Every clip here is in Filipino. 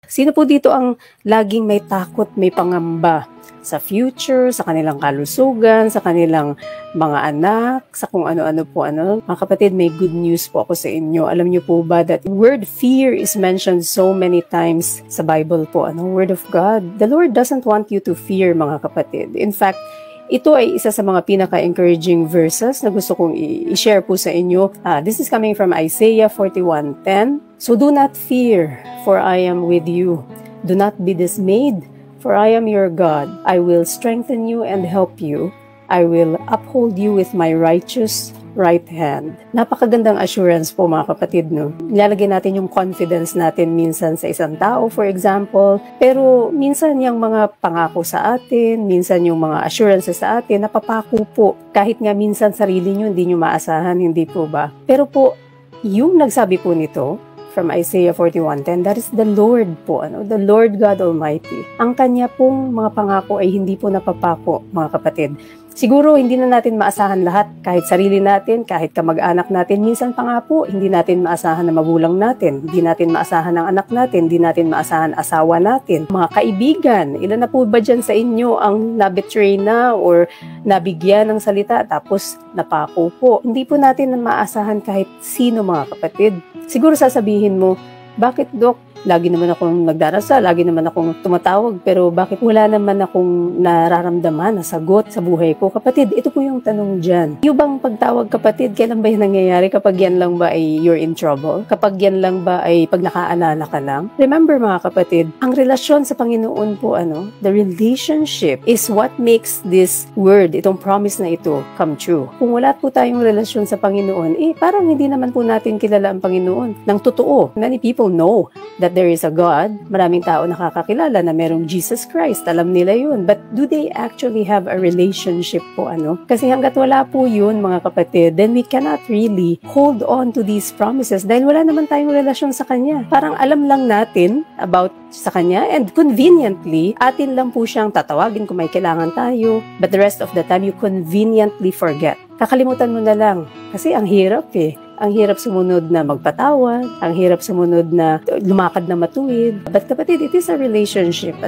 Sino po dito ang laging may takot, may pangamba sa future, sa kanilang kalusugan, sa kanilang mga anak, sa kung ano-ano po ano? Mga kapatid, may good news po ako sa inyo. Alam niyo po ba that word fear is mentioned so many times sa Bible po, Word of God. The Lord doesn't want you to fear, mga kapatid. In fact, ito ay isa sa mga pinaka-encouraging verses na gusto kong i-share po sa inyo. This is coming from Isaiah 41:10. So do not fear, for I am with you. Do not be dismayed, for I am your God. I will strengthen you and help you. I will uphold you with my righteous right hand. Napakagandang assurance po, mga kapatid, no? Nilalagay natin yung confidence natin minsan sa isang tao, for example, pero minsan yung mga pangako sa atin, minsan yung mga assurances sa atin, napapako po. Kahit nga minsan sarili nyo, hindi nyo maasahan, hindi po ba? Pero po, yung nagsabi po nito, from Isaiah 41:10, that is the Lord po, the Lord God Almighty. Ang kanya pong mga pangako ay hindi po napapako, mga kapatid. Siguro hindi na natin maasahan lahat, kahit sarili natin, kahit kamag-anak natin. Minsan pa nga po, hindi natin maasahan na magulang natin, hindi natin maasahan ang anak natin, hindi natin maasahan asawa natin. Mga kaibigan, ilan na po ba dyan sa inyo ang nabetray na or nabigyan ng salita tapos napako po? Hindi po natin maasahan kahit sino, mga kapatid. Siguro sasabihin mo, bakit Dok? Lagi naman akong nagdarasal, lagi naman akong tumatawag, pero bakit wala naman akong nararamdaman na sagot sa buhay ko? Kapatid, ito po yung tanong dyan. Yung bang pagtawag, kapatid, kailan ba yan nangyayari? Kapag yan lang ba ay you're in trouble? Kapag yan lang ba ay pag nakaalala ka lang? Remember, mga kapatid, ang relasyon sa Panginoon po, the relationship is what makes this word, itong promise na ito, come true. Kung wala po tayong relasyon sa Panginoon, parang hindi naman po natin kilala ang Panginoon ng totoo. Many people know that there is a God. Maraming tao nakakakilala na merong Jesus Christ. Alam nila yun. But do they actually have a relationship po, Kasi hanggat wala po yun, mga kapatid, then we cannot really hold on to these promises dahil wala naman tayong relasyon sa Kanya. Parang alam lang natin about sa Kanya and conveniently, atin lang po siyang tatawagin kung may kailangan tayo. But the rest of the time, you conveniently forget. Kakalimutan mo na lang. Kasi ang hirap Ang hirap sumunod na magpatawad, ang hirap sumunod na lumakad na matuwid. But kapatid, it is a relationship.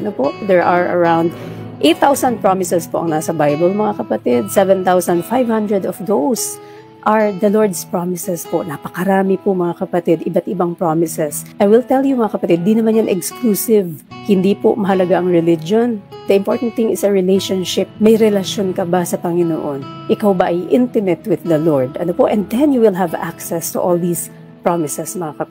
There are around 8,000 promises po ang nasa Bible, mga kapatid. 7,500 of those are the Lord's promises po. Napakarami po, mga kapatid, iba't ibang promises. I will tell you, mga kapatid, di naman yan exclusive. Hindi po mahalaga ang religion. The important thing is a relationship. May relasyon ka ba sa Panginoon? Ikaw ba ay intimate with the Lord? And then you will have access to all these promises, mga kapatid.